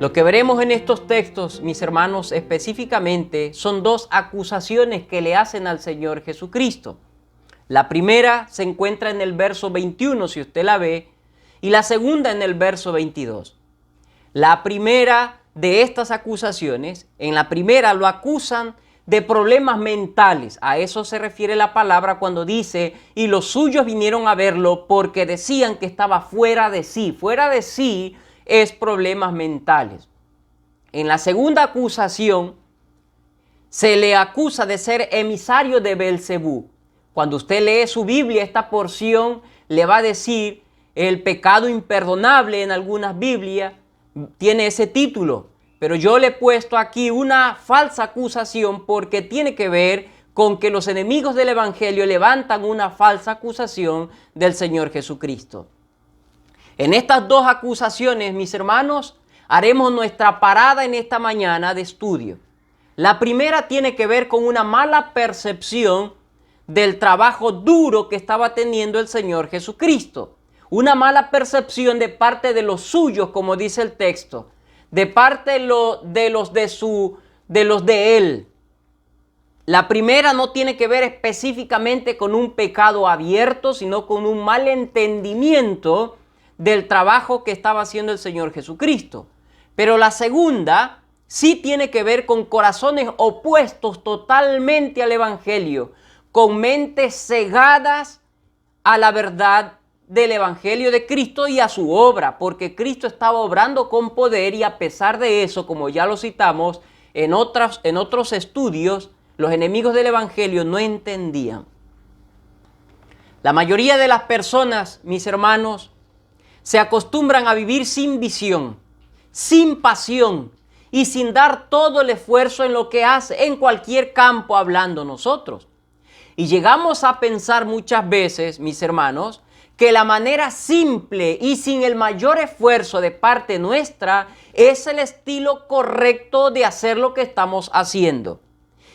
Lo que veremos en estos textos, mis hermanos, específicamente son dos acusaciones que le hacen al Señor Jesucristo. La primera se encuentra en el verso 21, si usted la ve, y la segunda en el verso 22. La primera de estas acusaciones, en la primera lo acusan de problemas mentales. A eso se refiere la palabra cuando dice, y los suyos vinieron a verlo porque decían que estaba fuera de sí. Fuera de sí es problemas mentales. En la segunda acusación se le acusa de ser emisario de Beelzebú. Cuando usted lee su Biblia, esta porción le va a decir el pecado imperdonable. En algunas Biblias tiene ese título, pero yo le he puesto aquí una falsa acusación porque tiene que ver con que los enemigos del Evangelio levantan una falsa acusación del Señor Jesucristo. En estas dos acusaciones, mis hermanos, haremos nuestra parada en esta mañana de estudio. La primera tiene que ver con una mala percepción del trabajo duro que estaba teniendo el Señor Jesucristo. Una mala percepción de parte de los suyos, como dice el texto, de parte de los de él. La primera no tiene que ver específicamente con un pecado abierto, sino con un mal entendimiento del trabajo que estaba haciendo el Señor Jesucristo. Pero la segunda sí tiene que ver con corazones opuestos totalmente al Evangelio, con mentes cegadas a la verdad del Evangelio de Cristo y a su obra, porque Cristo estaba obrando con poder y a pesar de eso, como ya lo citamos en otros estudios, los enemigos del Evangelio no entendían. La mayoría de las personas, mis hermanos, se acostumbran a vivir sin visión, sin pasión y sin dar todo el esfuerzo en lo que hace en cualquier campo hablando nosotros. Y llegamos a pensar muchas veces, mis hermanos, que la manera simple y sin el mayor esfuerzo de parte nuestra es el estilo correcto de hacer lo que estamos haciendo.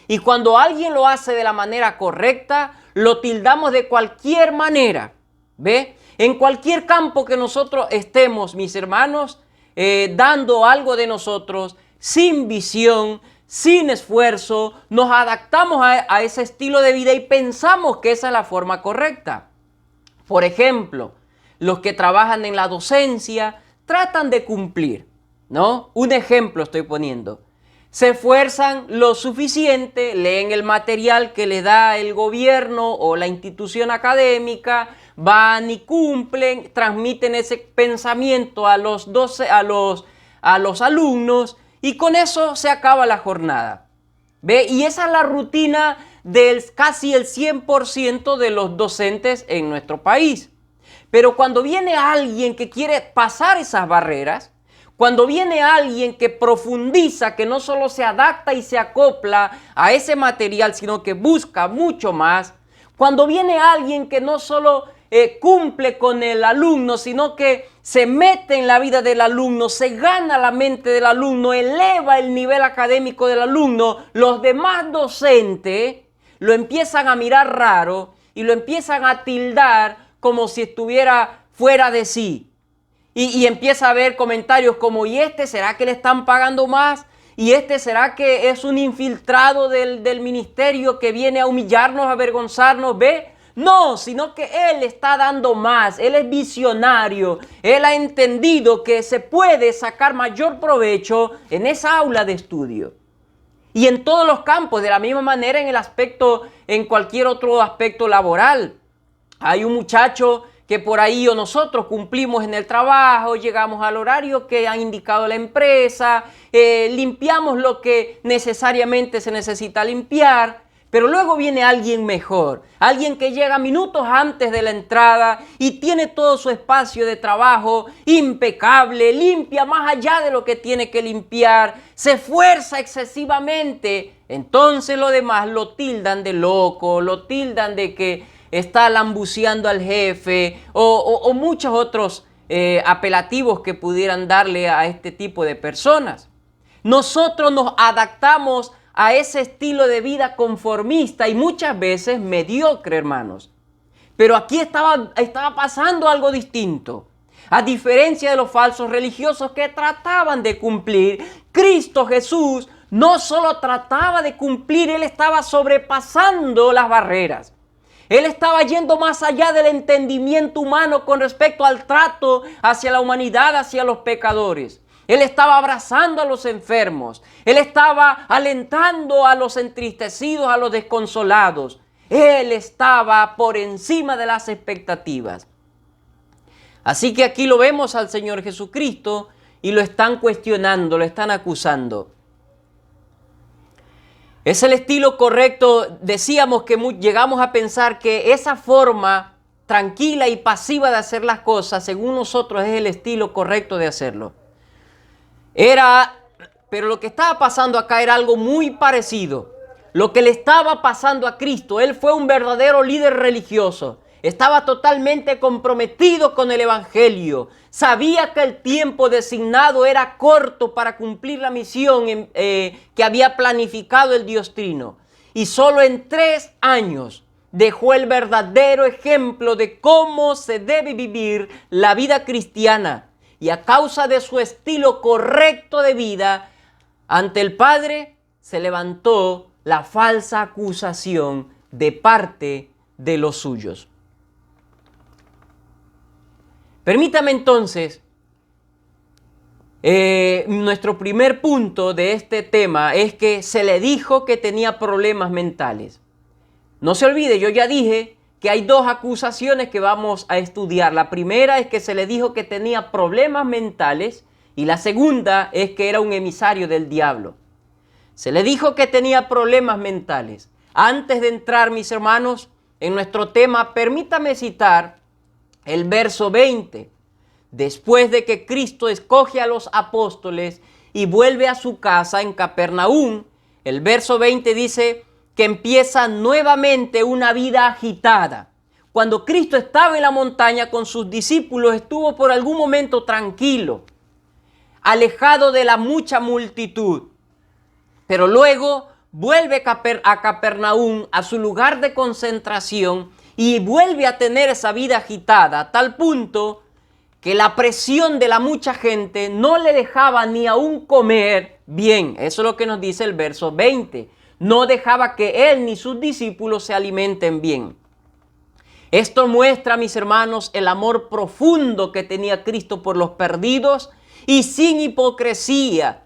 Y cuando alguien lo hace de la manera correcta, lo tildamos de cualquier manera. ¿Ve? En cualquier campo que nosotros estemos, mis hermanos, dando algo de nosotros, sin visión, sin esfuerzo, nos adaptamos a ese estilo de vida y pensamos que esa es la forma correcta. Por ejemplo, los que trabajan en la docencia tratan de cumplir, ¿no? Un ejemplo estoy poniendo. Se esfuerzan lo suficiente, leen el material que les da el gobierno o la institución académica, van y cumplen, transmiten ese pensamiento a los alumnos y con eso se acaba la jornada. ¿Ve? Y esa es la rutina del casi el 100% de los docentes en nuestro país. Pero cuando viene alguien que quiere pasar esas barreras, cuando viene alguien que profundiza, que no solo se adapta y se acopla a ese material, sino que busca mucho más, cuando viene alguien que no solo cumple con el alumno, sino que se mete en la vida del alumno, se gana la mente del alumno, eleva el nivel académico del alumno, los demás docentes lo empiezan a mirar raro y lo empiezan a tildar como si estuviera fuera de sí. Y empieza a haber comentarios como, ¿y este será que le están pagando más? ¿Y este será que es un infiltrado del ministerio que viene a humillarnos, a avergonzarnos? ¿Ve? No, sino que él está dando más, él es visionario, él ha entendido que se puede sacar mayor provecho en esa aula de estudio. Y en todos los campos, de la misma manera en cualquier otro aspecto laboral. Hay un muchacho que por ahí o nosotros cumplimos en el trabajo, llegamos al horario que ha indicado la empresa, limpiamos lo que necesariamente se necesita limpiar, pero luego viene alguien mejor, alguien que llega minutos antes de la entrada y tiene todo su espacio de trabajo impecable, limpia más allá de lo que tiene que limpiar, se esfuerza excesivamente. Entonces los demás lo tildan de loco, lo tildan de que está lambuceando al jefe o muchos otros apelativos que pudieran darle a este tipo de personas. Nosotros nos adaptamos a ese estilo de vida conformista y muchas veces mediocre, hermanos. Pero aquí estaba pasando algo distinto. A diferencia de los falsos religiosos que trataban de cumplir, Cristo Jesús no solo trataba de cumplir, Él estaba sobrepasando las barreras. Él estaba yendo más allá del entendimiento humano con respecto al trato hacia la humanidad, hacia los pecadores. Él estaba abrazando a los enfermos. Él estaba alentando a los entristecidos, a los desconsolados. Él estaba por encima de las expectativas. Así que aquí lo vemos al Señor Jesucristo y lo están cuestionando, lo están acusando. Es el estilo correcto. Decíamos que llegamos a pensar que esa forma tranquila y pasiva de hacer las cosas, según nosotros, es el estilo correcto de hacerlo. Pero lo que estaba pasando acá era algo muy parecido. Lo que le estaba pasando a Cristo, Él fue un verdadero líder religioso. Estaba totalmente comprometido con el Evangelio. Sabía que el tiempo designado era corto para cumplir la misión que había planificado el Dios Trino. Y solo en 3 años dejó el verdadero ejemplo de cómo se debe vivir la vida cristiana. Y a causa de su estilo correcto de vida, ante el Padre se levantó la falsa acusación de parte de los suyos. Permítame entonces, nuestro primer punto de este tema es que se le dijo que tenía problemas mentales. No se olvide, yo ya dije que hay 2 acusaciones que vamos a estudiar. La primera es que se le dijo que tenía problemas mentales y la segunda es que era un emisario del diablo. Se le dijo que tenía problemas mentales. Antes de entrar, mis hermanos, en nuestro tema, permítame citar el verso 20. Después de que Cristo escoge a los apóstoles y vuelve a su casa en Capernaum, el verso 20 dice que empieza nuevamente una vida agitada. Cuando Cristo estaba en la montaña con sus discípulos, estuvo por algún momento tranquilo, alejado de la mucha multitud. Pero luego vuelve a Capernaum, a su lugar de concentración, y vuelve a tener esa vida agitada, a tal punto que la presión de la mucha gente no le dejaba ni aún comer bien. Eso es lo que nos dice el verso 20. No dejaba que él ni sus discípulos se alimenten bien. Esto muestra, mis hermanos, el amor profundo que tenía Cristo por los perdidos y sin hipocresía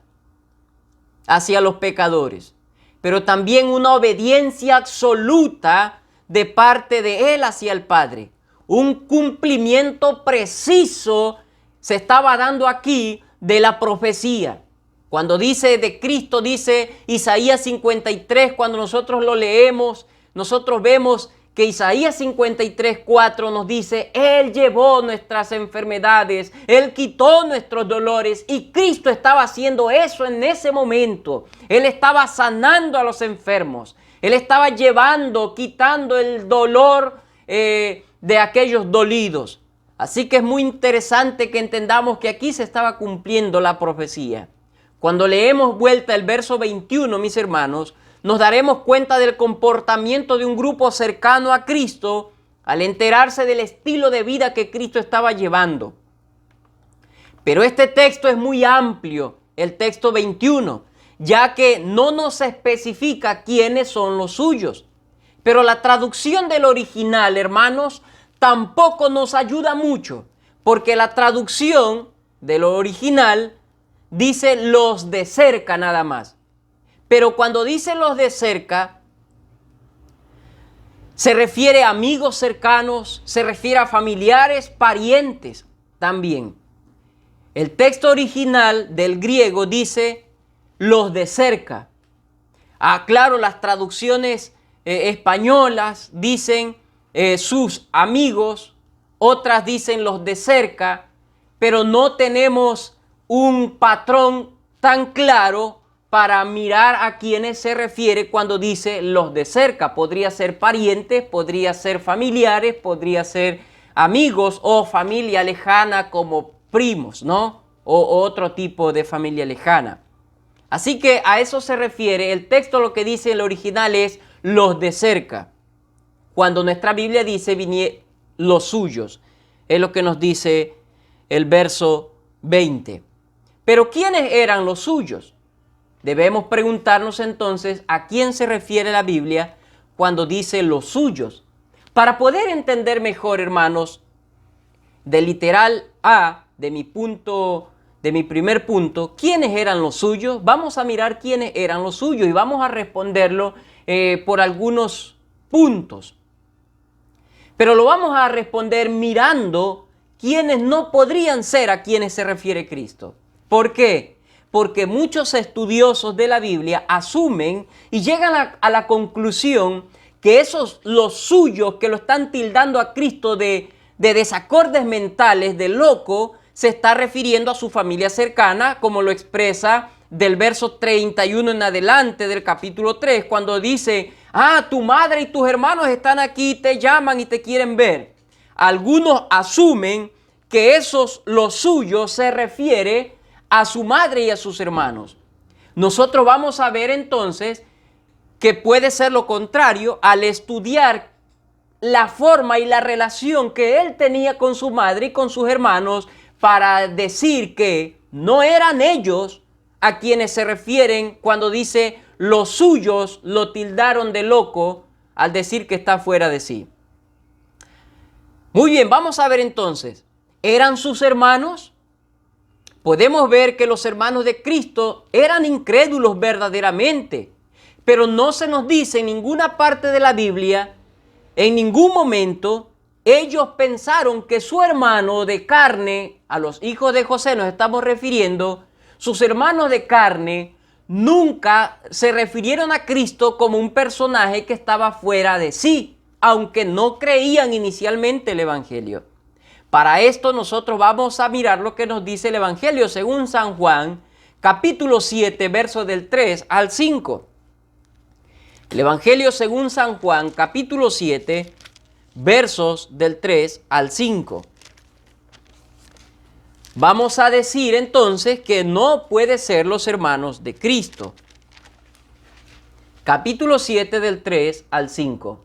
hacia los pecadores, pero también una obediencia absoluta de parte de Él hacia el Padre. Un cumplimiento preciso se estaba dando aquí de la profecía. Cuando dice de Cristo, dice Isaías 53, cuando nosotros lo leemos, nosotros vemos que Isaías 53:4 nos dice: Él llevó nuestras enfermedades, Él quitó nuestros dolores, y Cristo estaba haciendo eso en ese momento. Él estaba sanando a los enfermos, Él estaba quitando el dolor de aquellos dolidos. Así que es muy interesante que entendamos que aquí se estaba cumpliendo la profecía. Cuando leemos vuelta el verso 21, mis hermanos, nos daremos cuenta del comportamiento de un grupo cercano a Cristo al enterarse del estilo de vida que Cristo estaba llevando. Pero este texto es muy amplio, el texto 21, ya que no nos especifica quiénes son los suyos. Pero la traducción del original, hermanos, tampoco nos ayuda mucho, porque la traducción del original dice los de cerca nada más. Pero cuando dice los de cerca, se refiere a amigos cercanos, se refiere a familiares, parientes también. El texto original del griego dice los de cerca. Claro, las traducciones españolas dicen sus amigos, otras dicen los de cerca, pero no tenemos un patrón tan claro para mirar a quiénes se refiere cuando dice los de cerca. Podría ser parientes, podría ser familiares, podría ser amigos o familia lejana como primos, ¿no? O otro tipo de familia lejana. Así que a eso se refiere. El texto lo que dice en el original es los de cerca. Cuando nuestra Biblia dice los suyos, es lo que nos dice el verso 20. Pero ¿quiénes eran los suyos? Debemos preguntarnos entonces a quién se refiere la Biblia cuando dice los suyos. Para poder entender mejor, hermanos, del literal A, de mi primer punto, ¿quiénes eran los suyos? Vamos a mirar quiénes eran los suyos y vamos a responderlo por algunos puntos. Pero lo vamos a responder mirando quiénes no podrían ser a quienes se refiere Cristo. ¿Por qué? Porque muchos estudiosos de la Biblia asumen y llegan a la conclusión que los suyos que lo están tildando a Cristo de desacordes mentales, de loco, se está refiriendo a su familia cercana, como lo expresa del verso 31 en adelante del capítulo 3, cuando dice, tu madre y tus hermanos están aquí, te llaman y te quieren ver. Algunos asumen que los suyos se refiere a su madre y a sus hermanos. Nosotros vamos a ver entonces que puede ser lo contrario al estudiar la forma y la relación que él tenía con su madre y con sus hermanos para decir que no eran ellos a quienes se refieren cuando dice los suyos lo tildaron de loco al decir que está fuera de sí. Muy bien, vamos a ver entonces, ¿eran sus hermanos? Podemos ver que los hermanos de Cristo eran incrédulos verdaderamente, pero no se nos dice en ninguna parte de la Biblia, en ningún momento, ellos pensaron que su hermano de carne, a los hijos de José nos estamos refiriendo, sus hermanos de carne nunca se refirieron a Cristo como un personaje que estaba fuera de sí, aunque no creían inicialmente el Evangelio. Para esto nosotros vamos a mirar lo que nos dice el Evangelio según San Juan, capítulo 7, versos del 3 al 5. El Evangelio según San Juan, capítulo 7, versos del 3 al 5. Vamos a decir entonces que no puede ser los hermanos de Cristo. Capítulo 7 del 3 al 5.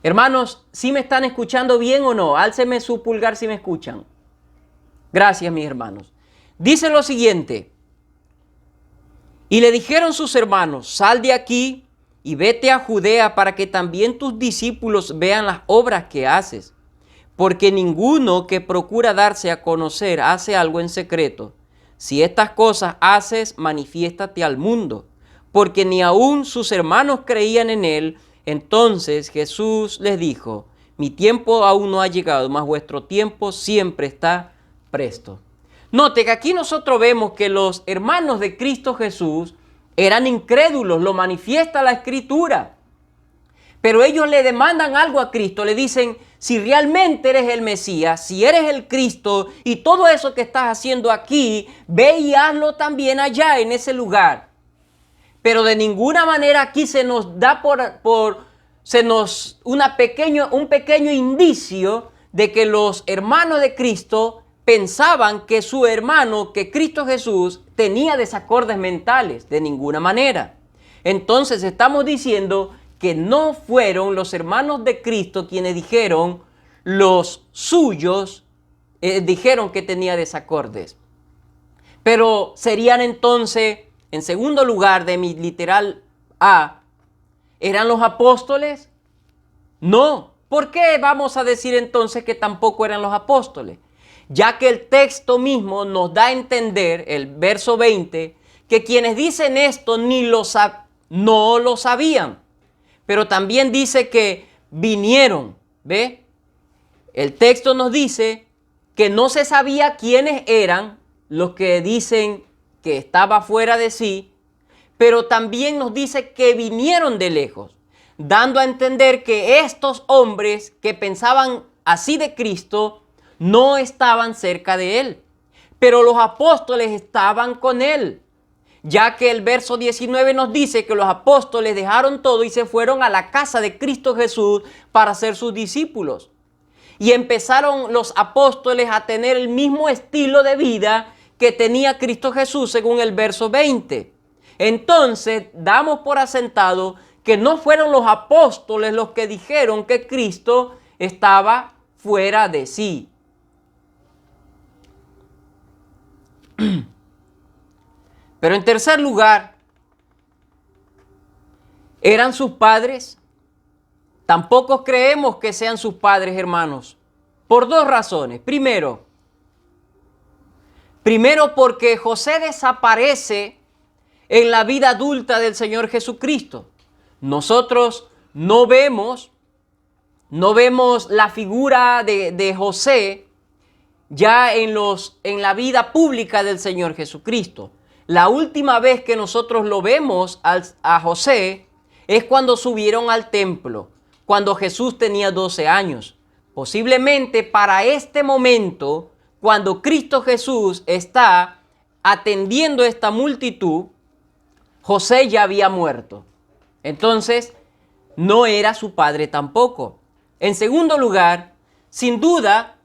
Hermanos, ¿sí me están escuchando bien o no? Álceme su pulgar si me escuchan. Gracias, mis hermanos. Dice lo siguiente. Y le dijeron sus hermanos, sal de aquí y vete a Judea para que también tus discípulos vean las obras que haces. Porque ninguno que procura darse a conocer hace algo en secreto. Si estas cosas haces, manifiéstate al mundo. Porque ni aun sus hermanos creían en él. Entonces Jesús les dijo, mi tiempo aún no ha llegado, mas vuestro tiempo siempre está presto. Note que aquí nosotros vemos que los hermanos de Cristo Jesús eran incrédulos, lo manifiesta la Escritura. Pero ellos le demandan algo a Cristo, le dicen, si realmente eres el Mesías, si eres el Cristo y todo eso que estás haciendo aquí, ve y hazlo también allá en ese lugar. Pero de ninguna manera aquí se nos da un pequeño indicio de que los hermanos de Cristo pensaban que su hermano, que Cristo Jesús, tenía desacordes mentales, de ninguna manera. Entonces estamos diciendo que no fueron los hermanos de Cristo quienes dijeron, los suyos dijeron que tenía desacordes. Pero serían entonces, en segundo lugar de mi literal A, ¿eran los apóstoles? No. ¿Por qué vamos a decir entonces que tampoco eran los apóstoles? Ya que el texto mismo nos da a entender, el verso 20, que quienes dicen esto no lo sabían. Pero también dice que vinieron, ¿ve? El texto nos dice que no se sabía quiénes eran los que dicen que estaba fuera de sí, pero también nos dice que vinieron de lejos, dando a entender que estos hombres que pensaban así de Cristo no estaban cerca de él, pero los apóstoles estaban con él, ya que el verso 19 nos dice que los apóstoles dejaron todo y se fueron a la casa de Cristo Jesús para ser sus discípulos. Y empezaron los apóstoles a tener el mismo estilo de vida que tenía Cristo Jesús según el verso 20. Entonces damos por asentado que no fueron los apóstoles los que dijeron que Cristo estaba fuera de sí. Pero en tercer lugar, ¿eran sus padres? Tampoco creemos que sean sus padres, hermanos, por dos razones. Primero, porque José desaparece en la vida adulta del Señor Jesucristo. Nosotros no vemos la figura de José ya en la vida pública del Señor Jesucristo. La última vez que nosotros lo vemos a José es cuando subieron al templo, cuando Jesús tenía 12 años. Posiblemente para este momento, cuando Cristo Jesús está atendiendo a esta multitud, José ya había muerto. Entonces, no era su padre tampoco. En segundo lugar, sin duda,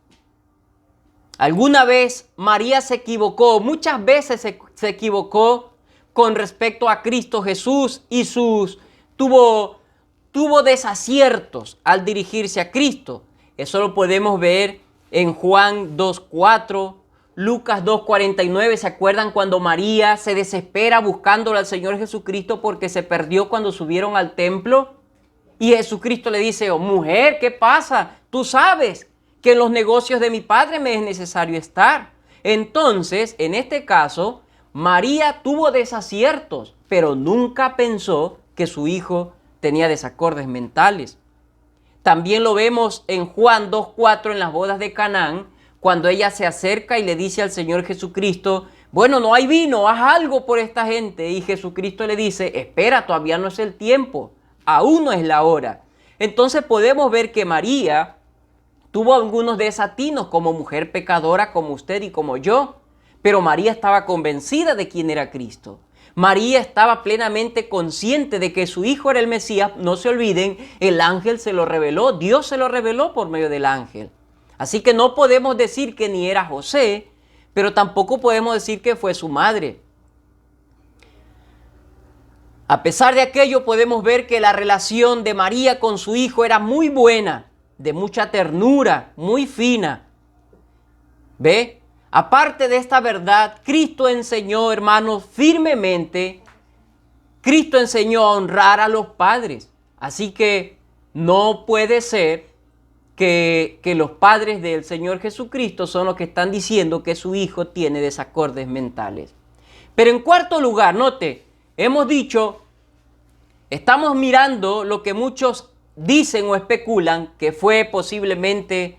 alguna vez María se equivocó, muchas veces se equivocó con respecto a Cristo Jesús y tuvo desaciertos al dirigirse a Cristo. Eso lo podemos ver en Juan 2:4, Lucas 2:49. ¿Se acuerdan cuando María se desespera buscándolo al Señor Jesucristo porque se perdió cuando subieron al templo? Y Jesucristo le dice: oh, mujer, ¿qué pasa? Tú sabes que en los negocios de mi Padre me es necesario estar. Entonces, en este caso, María tuvo desaciertos, pero nunca pensó que su hijo tenía desacordes mentales. También lo vemos en Juan 2:4 en las bodas de Canaán, cuando ella se acerca y le dice al Señor Jesucristo: bueno, no hay vino, haz algo por esta gente. Y Jesucristo le dice: espera, todavía no es el tiempo, aún no es la hora. Entonces podemos ver que María tuvo algunos desatinos como mujer pecadora, como usted y como yo, pero María estaba convencida de quién era Cristo. María estaba plenamente consciente de que su hijo era el Mesías. No se olviden, el ángel se lo reveló, Dios se lo reveló por medio del ángel. Así que no podemos decir que ni era José, pero tampoco podemos decir que fue su madre. A pesar de aquello, podemos ver que la relación de María con su hijo era muy buena, de mucha ternura, muy fina. ¿Ve? Aparte de esta verdad, Cristo enseñó, hermanos, firmemente, Cristo enseñó a honrar a los padres. Así que no puede ser que los padres del Señor Jesucristo son los que están diciendo que su hijo tiene desacordes mentales. Pero en cuarto lugar, note, hemos dicho, estamos mirando lo que muchos dicen o especulan que fue posiblemente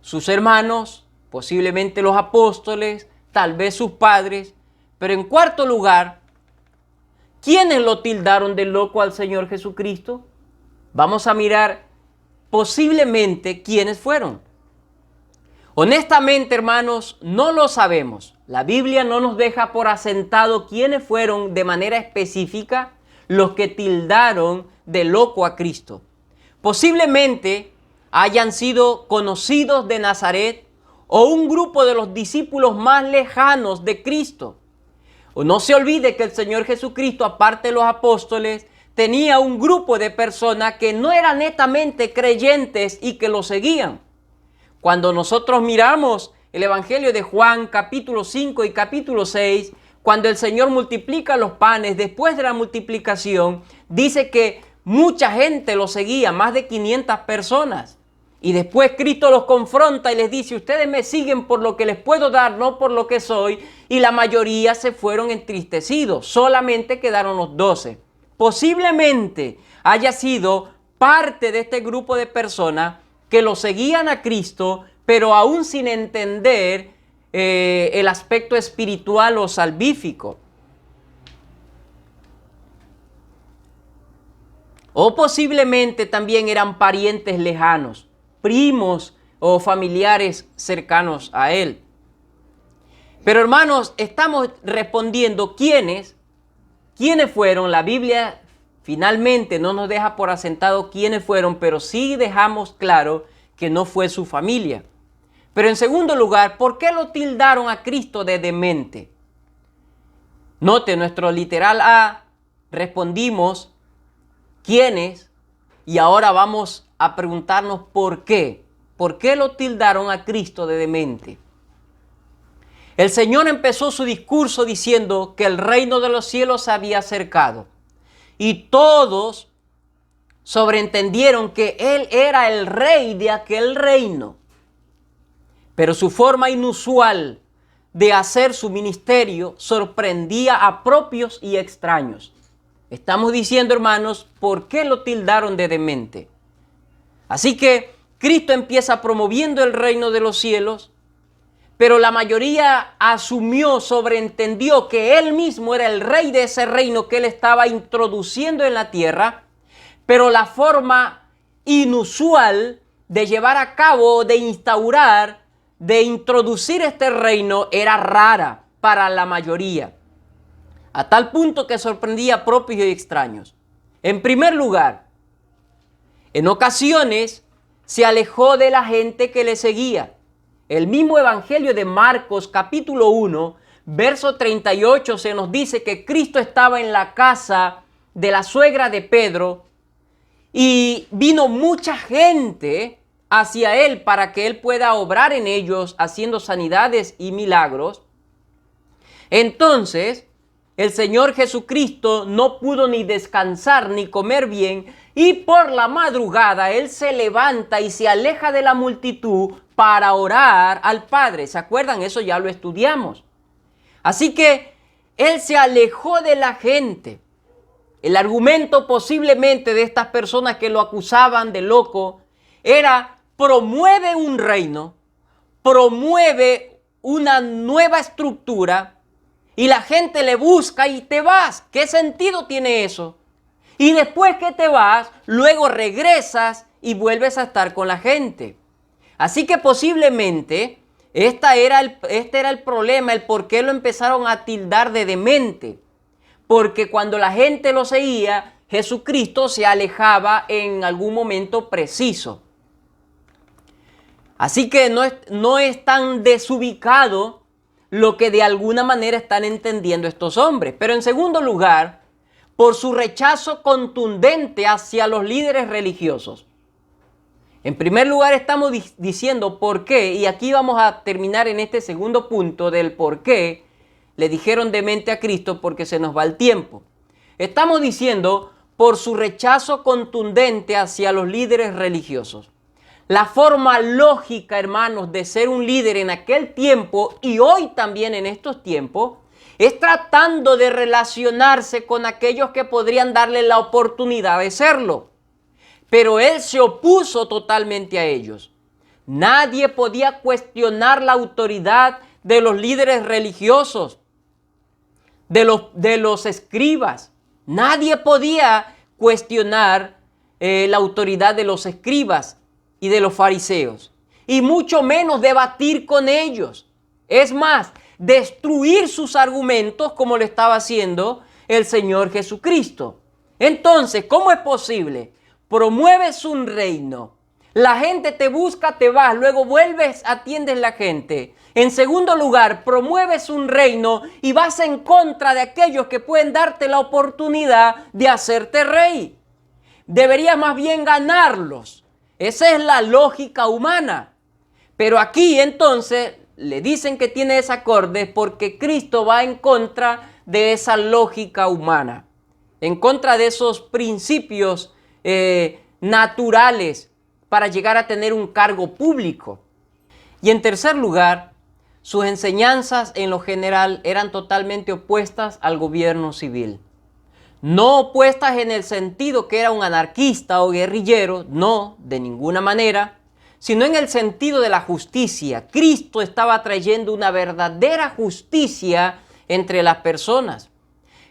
sus hermanos, posiblemente los apóstoles, tal vez sus padres. Pero en cuarto lugar, ¿quiénes lo tildaron de loco al Señor Jesucristo? Vamos a mirar posiblemente quiénes fueron. Honestamente, hermanos, no lo sabemos. La Biblia no nos deja por asentado quiénes fueron de manera específica los que tildaron de loco a Cristo. Posiblemente hayan sido conocidos de Nazaret o un grupo de los discípulos más lejanos de Cristo. No se olvide que el Señor Jesucristo, aparte de los apóstoles, tenía un grupo de personas que no eran netamente creyentes y que lo seguían. Cuando nosotros miramos el Evangelio de Juan, capítulo 5 y capítulo 6, cuando el Señor multiplica los panes, después de la multiplicación, dice que mucha gente lo seguía, más de 500 personas. Y después Cristo los confronta y les dice: ustedes me siguen por lo que les puedo dar, no por lo que soy. Y la mayoría se fueron entristecidos, solamente quedaron los 12. Posiblemente haya sido parte de este grupo de personas que lo seguían a Cristo, pero aún sin entender el aspecto espiritual o salvífico. O posiblemente también eran parientes lejanos, primos o familiares cercanos a él. Pero hermanos, estamos respondiendo quiénes fueron. La Biblia finalmente no nos deja por asentado quiénes fueron, pero sí dejamos claro que no fue su familia. Pero en segundo lugar, ¿por qué lo tildaron a Cristo de demente? Note, nuestro literal A, respondimos quiénes, y ahora vamos a preguntarnos por qué. ¿por qué lo tildaron a Cristo de demente? El Señor empezó su discurso diciendo que el reino de los cielos se había acercado y todos sobreentendieron que Él era el rey de aquel reino. Pero su forma inusual de hacer su ministerio sorprendía a propios y extraños. Estamos diciendo, hermanos, ¿por qué lo tildaron de demente? Así que Cristo empieza promoviendo el reino de los cielos, pero la mayoría asumió, sobreentendió que Él mismo era el rey de ese reino que Él estaba introduciendo en la tierra, pero la forma inusual de llevar a cabo, de instaurar, de introducir este reino era rara para la mayoría, a tal punto que sorprendía a propios y extraños. En primer lugar, en ocasiones se alejó de la gente que le seguía. El mismo Evangelio de Marcos, capítulo 1, verso 38, se nos dice que Cristo estaba en la casa de la suegra de Pedro y vino mucha gente hacia él para que él pueda obrar en ellos, haciendo sanidades y milagros. Entonces, el Señor Jesucristo no pudo ni descansar ni comer bien, y por la madrugada Él se levanta y se aleja de la multitud para orar al Padre. ¿Se acuerdan? Eso ya lo estudiamos. Así que Él se alejó de la gente. El argumento posiblemente de estas personas que lo acusaban de loco era: promueve un reino, promueve una nueva estructura, y la gente le busca y te vas. ¿Qué sentido tiene eso? Y después que te vas, luego regresas y vuelves a estar con la gente. Así que posiblemente este era el problema, el por qué lo empezaron a tildar de demente. Porque cuando la gente lo seguía, Jesucristo se alejaba en algún momento preciso. Así que no es tan desubicado lo que de alguna manera están entendiendo estos hombres. Pero en segundo lugar, por su rechazo contundente hacia los líderes religiosos. En primer lugar, estamos diciendo por qué, y aquí vamos a terminar en este segundo punto del por qué le dijeron demente a Cristo, porque se nos va el tiempo. Estamos diciendo por su rechazo contundente hacia los líderes religiosos. La forma lógica, hermanos, de ser un líder en aquel tiempo y hoy también en estos tiempos es tratando de relacionarse con aquellos que podrían darle la oportunidad de serlo. Pero él se opuso totalmente a ellos. Nadie podía cuestionar la autoridad de los líderes religiosos, de los escribas. Nadie podía cuestionar la autoridad de los escribas y de los fariseos, y mucho menos debatir con ellos. Es más, destruir sus argumentos como lo estaba haciendo el Señor Jesucristo. Entonces, ¿cómo es posible? Promueves un reino, la gente te busca, te vas, luego vuelves, atiendes la gente. En segundo lugar, promueves un reino y vas en contra de aquellos que pueden darte la oportunidad de hacerte rey. Deberías más bien ganarlos. Esa es la lógica humana. Pero aquí entonces le dicen que tiene desacordes porque Cristo va en contra de esa lógica humana, en contra de esos principios naturales para llegar a tener un cargo público. Y en tercer lugar, sus enseñanzas en lo general eran totalmente opuestas al gobierno civil. No opuestas en el sentido que era un anarquista o guerrillero, no, de ninguna manera, sino en el sentido de la justicia. Cristo estaba trayendo una verdadera justicia entre las personas.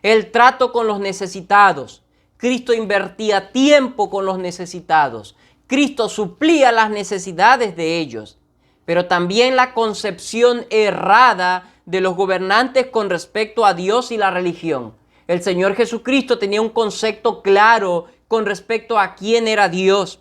El trato con los necesitados. Cristo invertía tiempo con los necesitados. Cristo suplía las necesidades de ellos. Pero también la concepción errada de los gobernantes con respecto a Dios y la religión. El Señor Jesucristo tenía un concepto claro con respecto a quién era Dios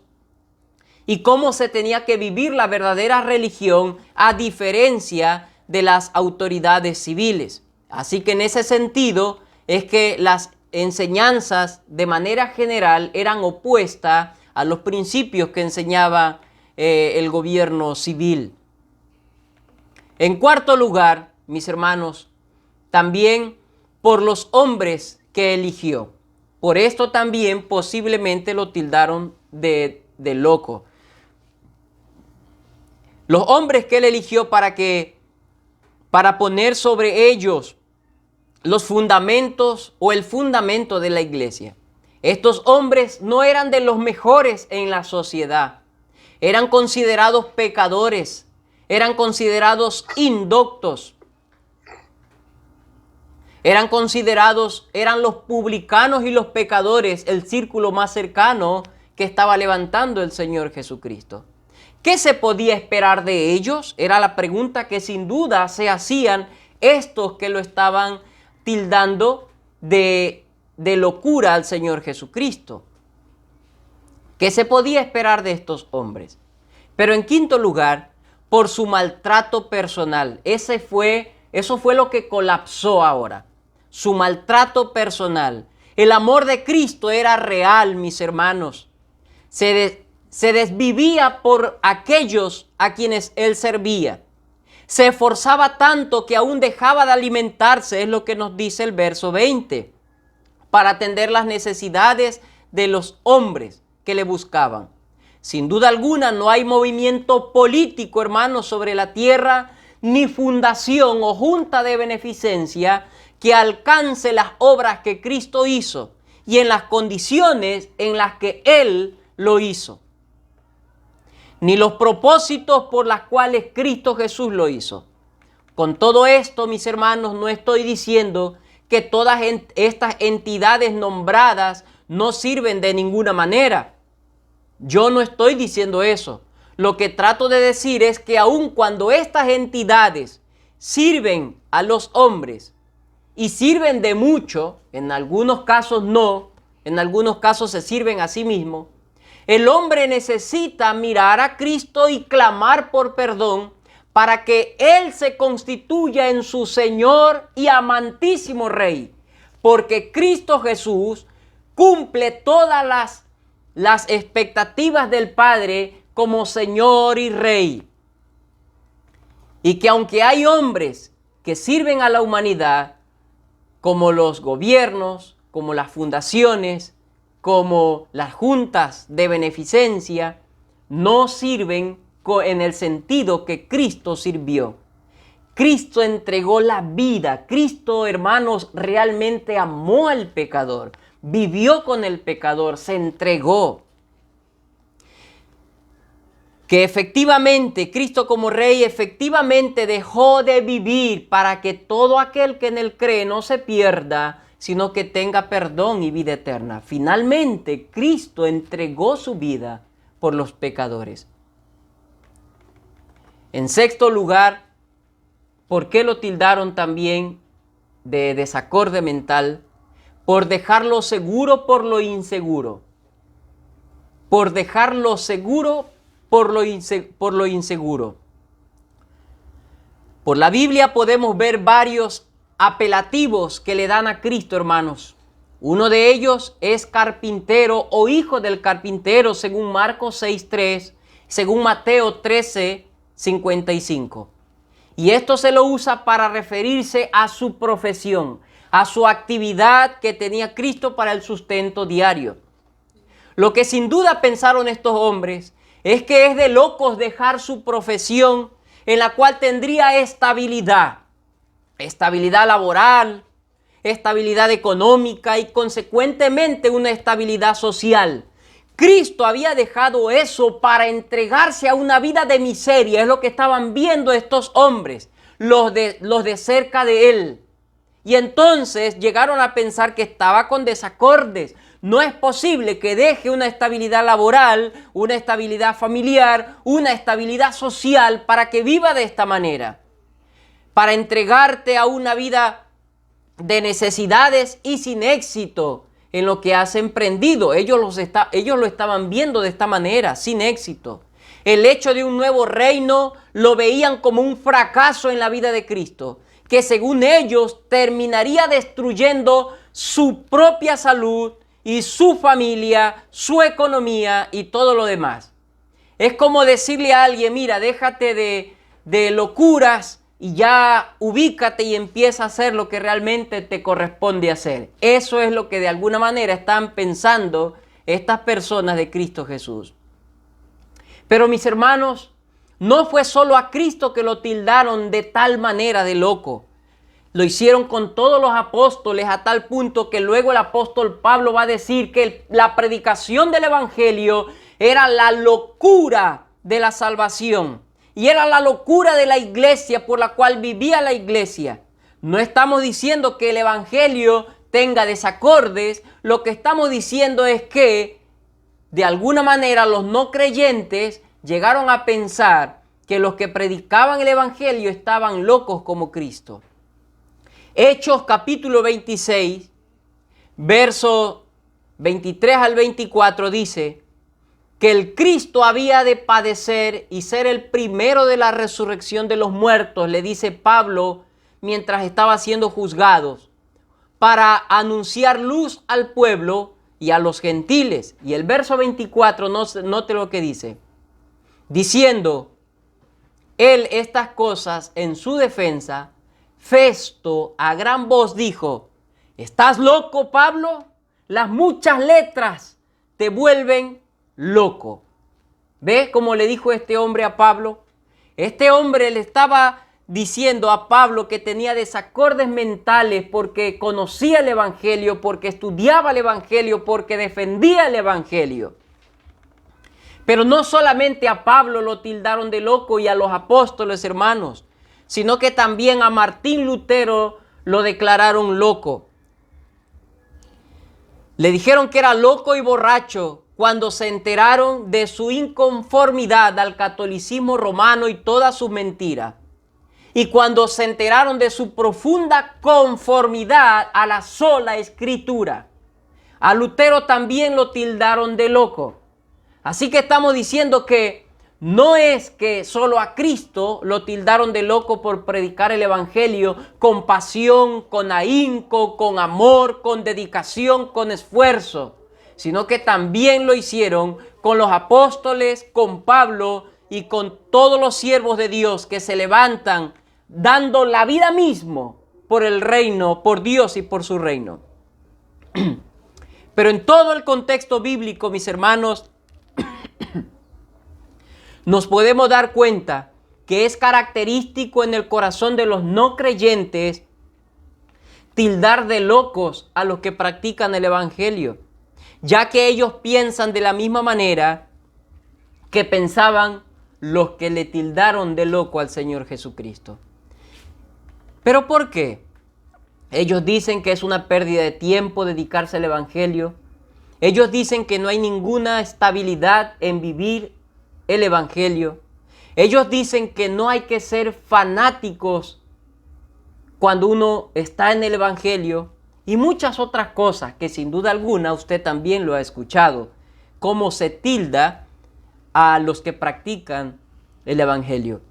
y cómo se tenía que vivir la verdadera religión a diferencia de las autoridades civiles. Así que en ese sentido es que las enseñanzas de manera general eran opuestas a los principios que enseñaba el gobierno civil. En cuarto lugar, mis hermanos, también por los hombres que eligió. Por esto también posiblemente lo tildaron de loco. Los hombres que él eligió para poner sobre ellos los fundamentos o el fundamento de la iglesia. Estos hombres no eran de los mejores en la sociedad. Eran considerados pecadores, eran considerados indoctos. Eran los publicanos y los pecadores, el círculo más cercano que estaba levantando el Señor Jesucristo. ¿Qué se podía esperar de ellos? Era la pregunta que sin duda se hacían estos que lo estaban tildando de locura al Señor Jesucristo. ¿Qué se podía esperar de estos hombres? Pero en quinto lugar, por su maltrato personal. Eso fue lo que colapsó ahora. Su maltrato personal. El amor de Cristo era real, mis hermanos. Se desvivía por aquellos a quienes él servía. Se esforzaba tanto que aún dejaba de alimentarse, es lo que nos dice el verso 20, para atender las necesidades de los hombres que le buscaban. Sin duda alguna no hay movimiento político, hermanos, sobre la tierra, ni fundación o junta de beneficencia que alcance las obras que Cristo hizo y en las condiciones en las que Él lo hizo. Ni los propósitos por los cuales Cristo Jesús lo hizo. Con todo esto, mis hermanos, no estoy diciendo que todas estas entidades nombradas no sirven de ninguna manera. Yo no estoy diciendo eso. Lo que trato de decir es que aun cuando estas entidades sirven a los hombres y sirven de mucho, en algunos casos no, en algunos casos se sirven a sí mismos, el hombre necesita mirar a Cristo y clamar por perdón para que Él se constituya en su Señor y amantísimo Rey. Porque Cristo Jesús cumple todas las expectativas del Padre como Señor y Rey. Y que aunque hay hombres que sirven a la humanidad, como los gobiernos, como las fundaciones, como las juntas de beneficencia, no sirven en el sentido que Cristo sirvió. Cristo entregó la vida. Cristo, hermanos, realmente amó al pecador. Vivió con el pecador, se entregó. Que efectivamente Cristo como Rey efectivamente dejó de vivir para que todo aquel que en Él cree no se pierda, sino que tenga perdón y vida eterna. Finalmente, Cristo entregó su vida por los pecadores. En sexto lugar, ¿por qué lo tildaron también de desacorde mental? Por dejarlo seguro por lo inseguro. Por dejarlo seguro por lo inseguro. Por la Biblia podemos ver varios apelativos que le dan a Cristo, hermanos. Uno de ellos es carpintero o hijo del carpintero, según Marcos 6:3, según Mateo 13:55. Y esto se lo usa para referirse a su profesión, a su actividad que tenía Cristo para el sustento diario. Lo que sin duda pensaron estos hombres es que es de locos dejar su profesión en la cual tendría estabilidad laboral, estabilidad económica y consecuentemente una estabilidad social. Cristo había dejado eso para entregarse a una vida de miseria. Es lo que estaban viendo estos hombres, los de cerca de Él. Y entonces llegaron a pensar que estaba con desacordes. No es posible que deje una estabilidad laboral, una estabilidad familiar, una estabilidad social para que viva de esta manera. Para entregarte a una vida de necesidades y sin éxito en lo que has emprendido. Ellos lo estaban viendo de esta manera, sin éxito. El hecho de un nuevo reino lo veían como un fracaso en la vida de Cristo, que según ellos terminaría destruyendo su propia salud y su familia, su economía y todo lo demás. Es como decirle a alguien, mira, déjate de locuras y ya ubícate y empieza a hacer lo que realmente te corresponde hacer. Eso es lo que de alguna manera están pensando estas personas de Cristo Jesús. Pero mis hermanos, no fue solo a Cristo que lo tildaron de tal manera de loco. Lo hicieron con todos los apóstoles a tal punto que luego el apóstol Pablo va a decir que la predicación del evangelio era la locura de la salvación y era la locura de la iglesia por la cual vivía la iglesia. No estamos diciendo que el evangelio tenga desacordes, lo que estamos diciendo es que de alguna manera los no creyentes llegaron a pensar que los que predicaban el evangelio estaban locos como Cristo. Hechos capítulo 26, versos 23 al 24 dice que el Cristo había de padecer y ser el primero de la resurrección de los muertos, le dice Pablo mientras estaba siendo juzgados, para anunciar luz al pueblo y a los gentiles. Y el verso 24, note lo que dice, diciendo él estas cosas en su defensa, Festo a gran voz dijo, ¿estás loco, Pablo? Las muchas letras te vuelven loco. ¿Ves cómo le dijo este hombre a Pablo? Este hombre le estaba diciendo a Pablo que tenía desacordes mentales porque conocía el evangelio, porque estudiaba el evangelio, porque defendía el evangelio. Pero no solamente a Pablo lo tildaron de loco y a los apóstoles, hermanos, sino que también a Martín Lutero lo declararon loco. Le dijeron que era loco y borracho cuando se enteraron de su inconformidad al catolicismo romano y todas sus mentiras. Y cuando se enteraron de su profunda conformidad a la sola escritura. A Lutero también lo tildaron de loco. Así que estamos diciendo que no es que solo a Cristo lo tildaron de loco por predicar el evangelio con pasión, con ahínco, con amor, con dedicación, con esfuerzo, sino que también lo hicieron con los apóstoles, con Pablo y con todos los siervos de Dios que se levantan dando la vida mismo por el reino, por Dios y por su reino. Pero en todo el contexto bíblico, mis hermanos, nos podemos dar cuenta que es característico en el corazón de los no creyentes tildar de locos a los que practican el evangelio, ya que ellos piensan de la misma manera que pensaban los que le tildaron de loco al Señor Jesucristo. ¿Pero por qué? Ellos dicen que es una pérdida de tiempo dedicarse al evangelio. Ellos dicen que no hay ninguna estabilidad en vivir el evangelio. Ellos dicen que no hay que ser fanáticos cuando uno está en el evangelio y muchas otras cosas que sin duda alguna usted también lo ha escuchado, cómo se tilda a los que practican el evangelio.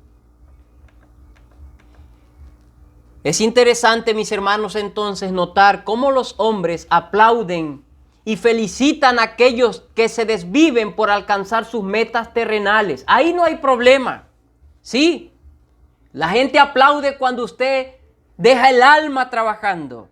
Es interesante, mis hermanos, entonces notar cómo los hombres aplauden y felicitan a aquellos que se desviven por alcanzar sus metas terrenales. Ahí no hay problema. Sí, la gente aplaude cuando usted deja el alma trabajando.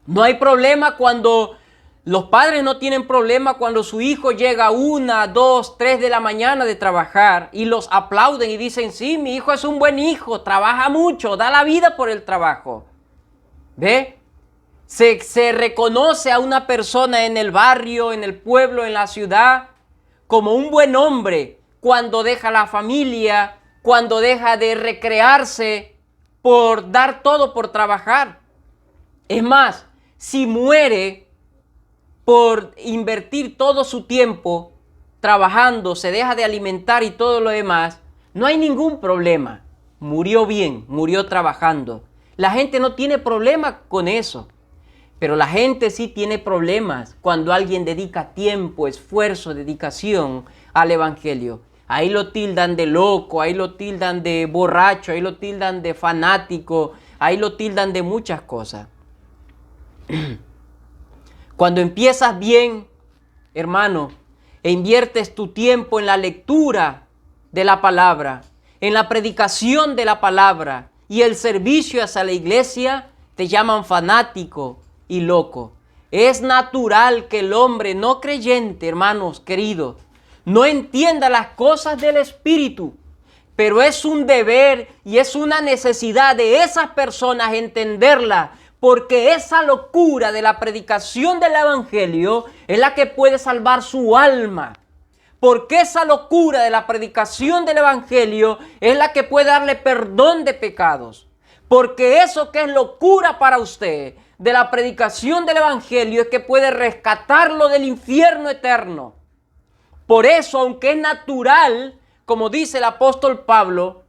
No hay problema cuando los padres no tienen problema cuando su hijo llega a 1, 2, 3 de la mañana de trabajar y los aplauden y dicen, sí, mi hijo es un buen hijo, trabaja mucho, da la vida por el trabajo. ¿Ve? Se reconoce a una persona en el barrio, en el pueblo, en la ciudad, como un buen hombre cuando deja la familia, cuando deja de recrearse por dar todo por trabajar. Es más, si muere por invertir todo su tiempo trabajando, se deja de alimentar y todo lo demás, no hay ningún problema. Murió bien, murió trabajando. La gente no tiene problema con eso. Pero la gente sí tiene problemas cuando alguien dedica tiempo, esfuerzo, dedicación al evangelio. Ahí lo tildan de loco, ahí lo tildan de borracho, ahí lo tildan de fanático, ahí lo tildan de muchas cosas. Cuando empiezas bien, hermano, e inviertes tu tiempo en la lectura de la palabra, en la predicación de la palabra y el servicio hacia la iglesia, te llaman fanático y loco. Es natural que el hombre no creyente, hermanos queridos, no entienda las cosas del Espíritu, pero es un deber y es una necesidad de esas personas entenderla, porque esa locura de la predicación del Evangelio es la que puede salvar su alma. Porque esa locura de la predicación del Evangelio es la que puede darle perdón de pecados. Porque eso que es locura para usted de la predicación del Evangelio es que puede rescatarlo del infierno eterno. Por eso, aunque es natural, como dice el apóstol Pablo,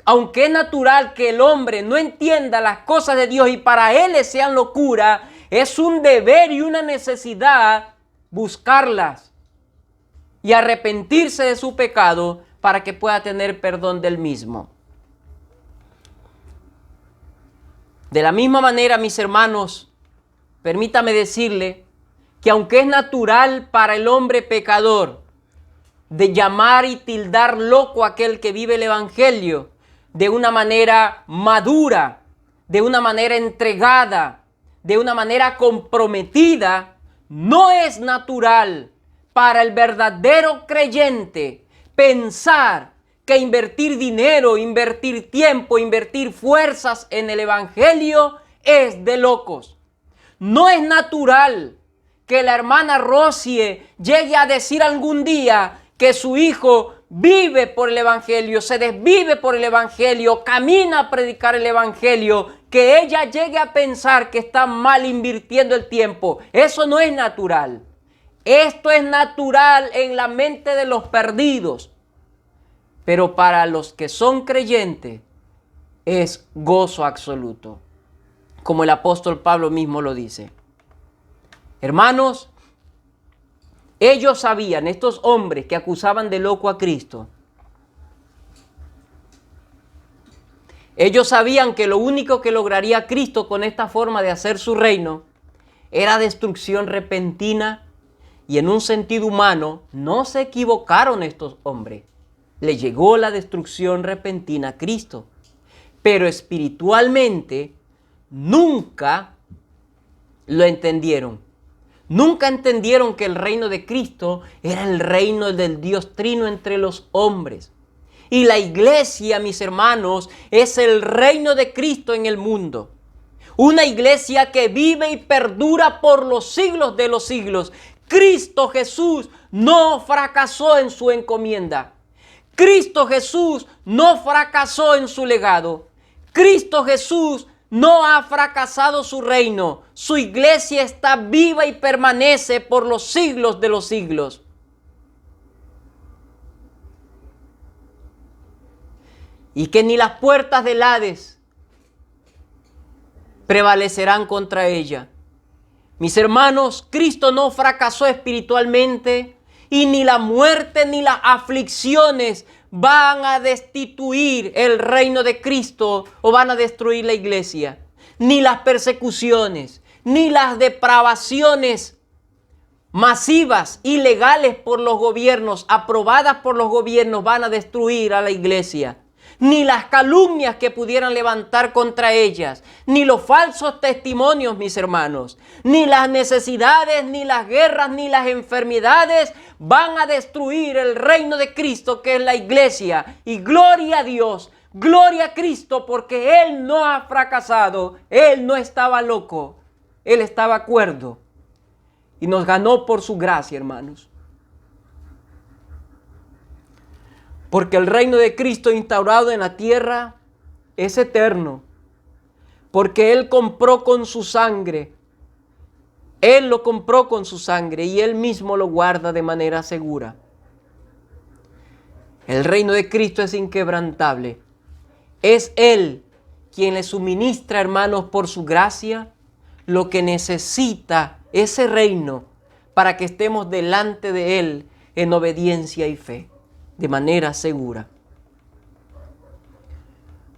aunque es natural que el hombre no entienda las cosas de Dios y para él sean locura, es un deber y una necesidad buscarlas y arrepentirse de su pecado para que pueda tener perdón del mismo. De la misma manera, mis hermanos, permítame decirle que aunque es natural para el hombre pecador de llamar y tildar loco a aquel que vive el Evangelio de una manera madura, de una manera entregada, de una manera comprometida, no es natural para el verdadero creyente pensar que invertir dinero, invertir tiempo, invertir fuerzas en el Evangelio es de locos. No es natural que la hermana Rosie llegue a decir algún día que su hijo vive por el Evangelio, se desvive por el Evangelio, camina a predicar el Evangelio, que ella llegue a pensar que está mal invirtiendo el tiempo. Eso no es natural. Esto es natural en la mente de los perdidos. Pero para los que son creyentes es gozo absoluto, como el apóstol Pablo mismo lo dice. Hermanos, ellos sabían, estos hombres que acusaban de loco a Cristo, ellos sabían que lo único que lograría Cristo con esta forma de hacer su reino era destrucción repentina, y en un sentido humano no se equivocaron estos hombres. Le llegó la destrucción repentina a Cristo, pero espiritualmente nunca lo entendieron. Nunca entendieron que el reino de Cristo era el reino del Dios Trino entre los hombres. Y la iglesia, mis hermanos, es el reino de Cristo en el mundo. Una iglesia que vive y perdura por los siglos de los siglos. Cristo Jesús no fracasó en su encomienda. Cristo Jesús no fracasó en su legado. Cristo Jesús no ha fracasado su reino. Su iglesia está viva y permanece por los siglos de los siglos. Y que ni las puertas del Hades prevalecerán contra ella. Mis hermanos, Cristo no fracasó espiritualmente y ni la muerte ni las aflicciones van a destituir el reino de Cristo o van a destruir la iglesia. Ni las persecuciones, ni las depravaciones masivas, ilegales por los gobiernos, aprobadas por los gobiernos, van a destruir a la iglesia. Ni las calumnias que pudieran levantar contra ellas, ni los falsos testimonios, mis hermanos, ni las necesidades, ni las guerras, ni las enfermedades van a destruir el reino de Cristo, que es la iglesia. Y gloria a Dios, gloria a Cristo, porque Él no ha fracasado, Él no estaba loco, Él estaba cuerdo y nos ganó por su gracia, hermanos. Porque el reino de Cristo instaurado en la tierra es eterno. Porque Él compró con su sangre. Él lo compró con su sangre y Él mismo lo guarda de manera segura. El reino de Cristo es inquebrantable. Es Él quien le suministra, hermanos, por su gracia, lo que necesita ese reino para que estemos delante de Él en obediencia y fe, de manera segura.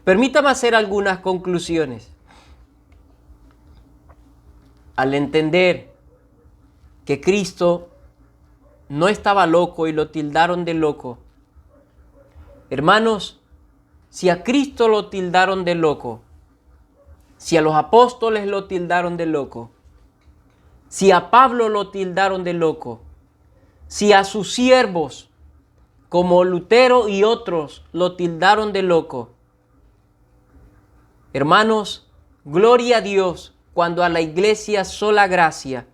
Permítame hacer algunas conclusiones. Al entender que Cristo no estaba loco y lo tildaron de loco. Hermanos, si a Cristo lo tildaron de loco, si a los apóstoles lo tildaron de loco, si a Pablo lo tildaron de loco, si a sus siervos como Lutero y otros lo tildaron de loco, hermanos, gloria a Dios cuando a la iglesia Sola Gracia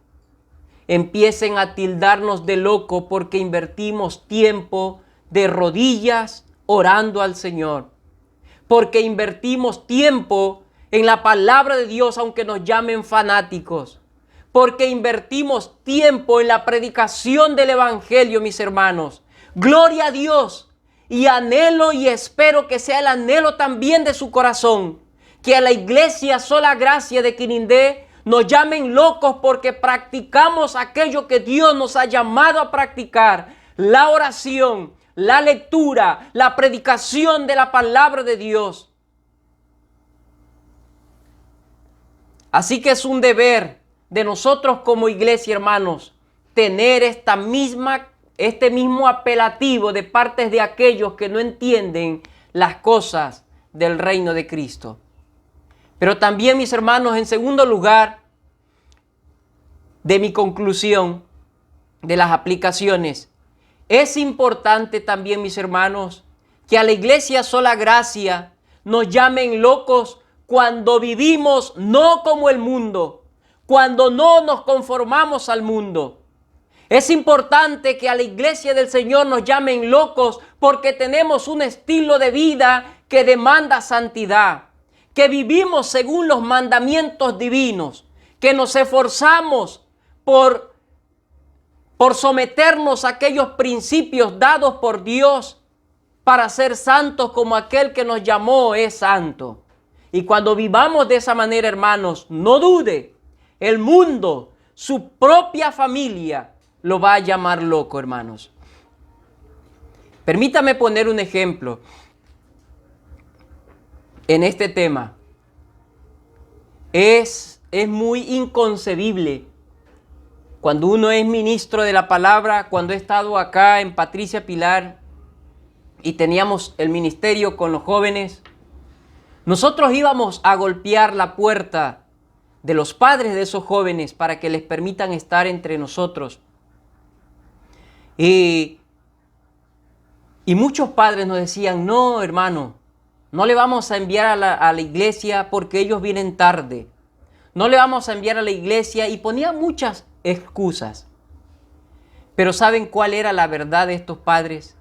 empiecen a tildarnos de loco porque invertimos tiempo de rodillas orando al Señor, porque invertimos tiempo en la palabra de Dios aunque nos llamen fanáticos, porque invertimos tiempo en la predicación del Evangelio, mis hermanos. Gloria a Dios, y anhelo y espero que sea el anhelo también de su corazón, que a la iglesia Sola Gracia de Quinindé nos llamen locos porque practicamos aquello que Dios nos ha llamado a practicar: la oración, la lectura, la predicación de la palabra de Dios. Así que es un deber de nosotros como iglesia, hermanos, tener este mismo apelativo de parte de aquellos que no entienden las cosas del reino de Cristo. Pero también, mis hermanos, en segundo lugar, de mi conclusión de las aplicaciones, es importante también, mis hermanos, que a la iglesia Sola Gracia nos llamen locos cuando vivimos no como el mundo, cuando no nos conformamos al mundo. Es importante que a la iglesia del Señor nos llamen locos porque tenemos un estilo de vida que demanda santidad, que vivimos según los mandamientos divinos, que nos esforzamos por someternos a aquellos principios dados por Dios para ser santos como aquel que nos llamó es santo. Y cuando vivamos de esa manera, hermanos, no dude, el mundo, su propia familia, lo va a llamar loco, hermanos. Permítame poner un ejemplo en este tema. Es muy inconcebible cuando uno es ministro de la palabra. Cuando he estado acá en Patricia Pilar y teníamos el ministerio con los jóvenes, nosotros íbamos a golpear la puerta de los padres de esos jóvenes para que les permitan estar entre nosotros. Y muchos padres nos decían: no, hermano, no le vamos a enviar a la iglesia porque ellos vienen tarde. No le vamos a enviar a la iglesia, y ponían muchas excusas. Pero ¿saben cuál era la verdad de estos padres?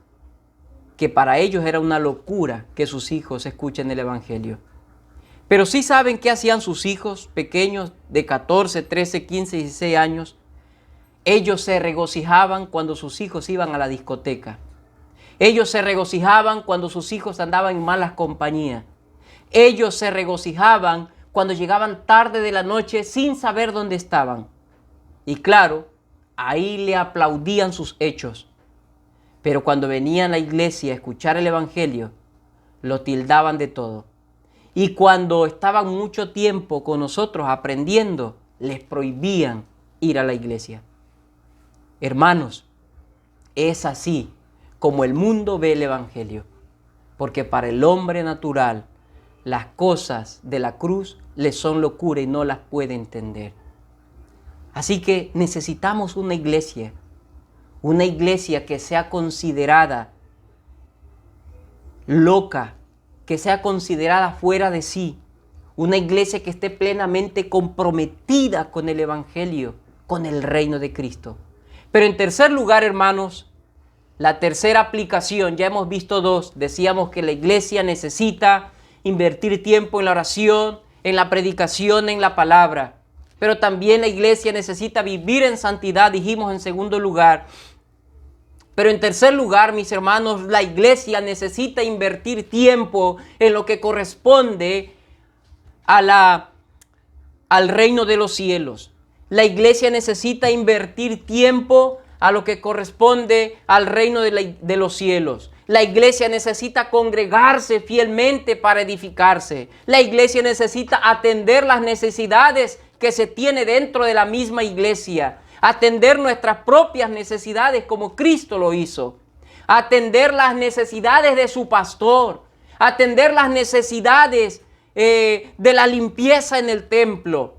Que para ellos era una locura que sus hijos escuchen el Evangelio. Pero sí saben qué hacían sus hijos pequeños de 14, 13, 15, 16 años. Ellos se regocijaban cuando sus hijos iban a la discoteca. Ellos se regocijaban cuando sus hijos andaban en malas compañías. Ellos se regocijaban cuando llegaban tarde de la noche sin saber dónde estaban. Y claro, ahí le aplaudían sus hechos. Pero cuando venían a la iglesia a escuchar el Evangelio, lo tildaban de todo. Y cuando estaban mucho tiempo con nosotros aprendiendo, les prohibían ir a la iglesia. Hermanos, es así como el mundo ve el Evangelio, porque para el hombre natural las cosas de la cruz le son locura y no las puede entender. Así que necesitamos una iglesia que sea considerada loca, que sea considerada fuera de sí, una iglesia que esté plenamente comprometida con el Evangelio, con el reino de Cristo. Pero en tercer lugar, hermanos, la tercera aplicación, ya hemos visto dos. Decíamos que la iglesia necesita invertir tiempo en la oración, en la predicación, en la palabra. Pero también la iglesia necesita vivir en santidad, dijimos en segundo lugar. Pero en tercer lugar, mis hermanos, la iglesia necesita invertir tiempo en lo que corresponde al reino de los cielos. La iglesia necesita invertir tiempo a lo que corresponde al reino de los cielos. La iglesia necesita congregarse fielmente para edificarse. La iglesia necesita atender las necesidades que se tiene dentro de la misma iglesia. atender nuestras propias necesidades como Cristo lo hizo, atender las necesidades de su pastor, atender las necesidades de la limpieza en el templo.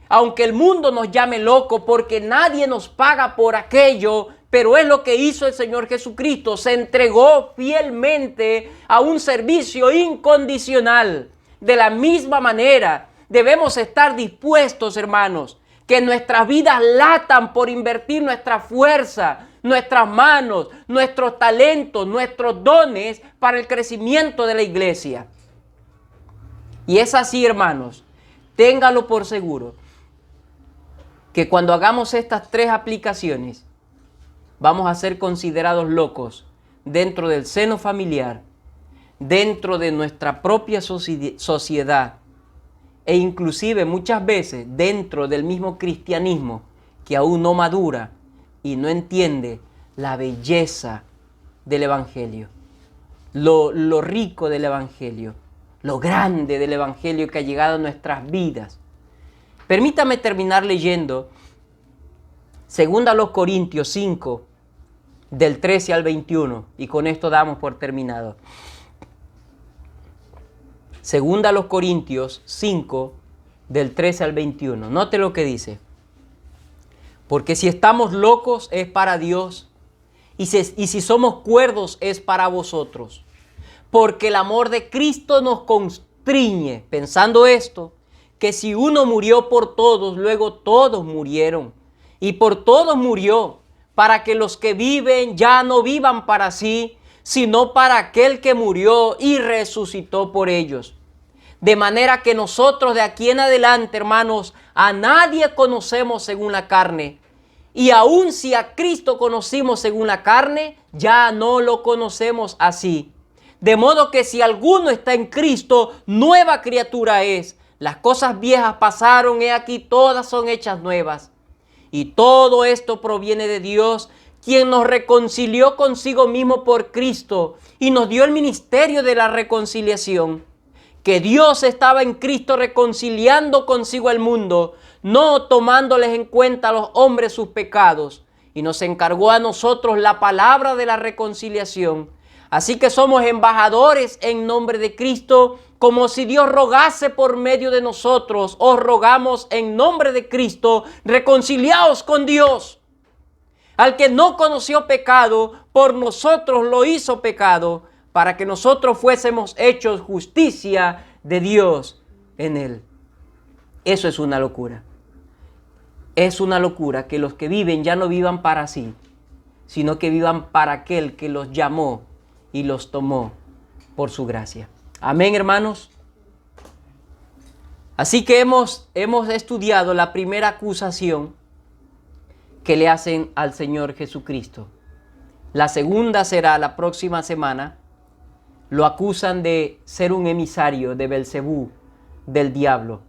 Aunque el mundo nos llame loco porque nadie nos paga por aquello, pero es lo que hizo el Señor Jesucristo. Se entregó fielmente a un servicio incondicional. De la misma manera, debemos estar dispuestos, hermanos, que nuestras vidas latan por invertir nuestra fuerza, nuestras manos, nuestros talentos, nuestros dones para el crecimiento de la iglesia. Y es así, hermanos, téngalo por seguro, que cuando hagamos estas 3 aplicaciones, vamos a ser considerados locos dentro del seno familiar, dentro de nuestra propia sociedad e inclusive muchas veces dentro del mismo cristianismo que aún no madura y no entiende la belleza del Evangelio, lo rico del Evangelio, lo grande del Evangelio que ha llegado a nuestras vidas. Permítame terminar leyendo 2 Corintios 5, del 13 al 21, y con esto damos por terminado. 2 Corintios 5, del 13 al 21. Note lo que dice. Porque si estamos locos es para Dios, y si somos cuerdos es para vosotros. Porque el amor de Cristo nos constriñe, pensando esto, que si uno murió por todos, luego todos murieron. Y por todos murió, para que los que viven ya no vivan para sí, sino para aquel que murió y resucitó por ellos. De manera que nosotros de aquí en adelante, hermanos, a nadie conocemos según la carne. Y aun si a Cristo conocimos según la carne, ya no lo conocemos así. De modo que si alguno está en Cristo, nueva criatura es. Las cosas viejas pasaron, he aquí todas son hechas nuevas. Y todo esto proviene de Dios, quien nos reconcilió consigo mismo por Cristo y nos dio el ministerio de la reconciliación. Que Dios estaba en Cristo reconciliando consigo al mundo, no tomándoles en cuenta a los hombres sus pecados, y nos encargó a nosotros la palabra de la reconciliación. Así que somos embajadores en nombre de Cristo, como si Dios rogase por medio de nosotros. Os rogamos en nombre de Cristo, reconciliaos con Dios. Al que no conoció pecado, por nosotros lo hizo pecado, para que nosotros fuésemos hechos justicia de Dios en él. Eso es una locura. Es una locura que los que viven ya no vivan para sí, sino que vivan para aquel que los llamó y los tomó por su gracia. Amén, hermanos. Así que hemos estudiado la primera acusación que le hacen al Señor Jesucristo. La segunda será la próxima semana. Lo acusan de ser un emisario de Belcebú, del diablo,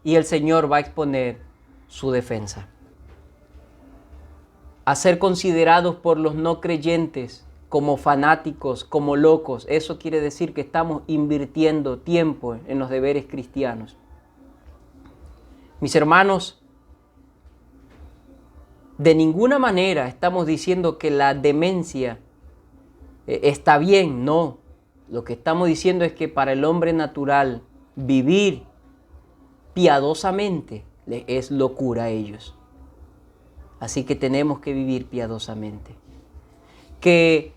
y el Señor va a exponer su defensa. A ser considerados por los no creyentes como fanáticos, como locos, eso quiere decir que estamos invirtiendo tiempo en los deberes cristianos. Mis hermanos, de ninguna manera estamos diciendo que la demencia está bien, no. Lo que estamos diciendo es que para el hombre natural vivir piadosamente es locura a ellos. Así que tenemos que vivir piadosamente. Que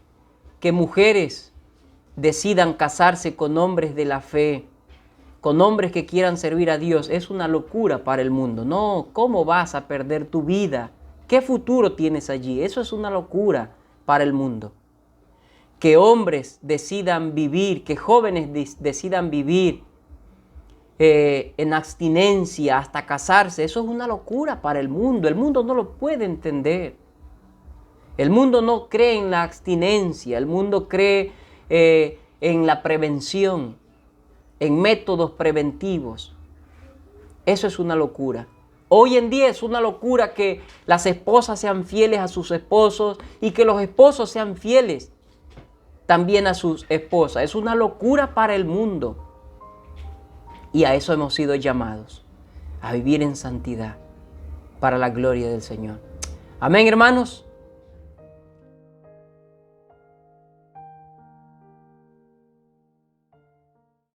mujeres decidan casarse con hombres de la fe, con hombres que quieran servir a Dios, es una locura para el mundo. No, ¿cómo vas a perder tu vida? ¿Qué futuro tienes allí? Eso es una locura para el mundo. Que hombres decidan vivir, que jóvenes decidan vivir en abstinencia hasta casarse, eso es una locura para el mundo. El mundo no lo puede entender. El mundo no cree en la abstinencia, el mundo cree en la prevención, en métodos preventivos. Eso es una locura. Hoy en día es una locura que las esposas sean fieles a sus esposos y que los esposos sean fieles también a sus esposas. Es una locura para el mundo. Y a eso hemos sido llamados, a vivir en santidad para la gloria del Señor. Amén, hermanos.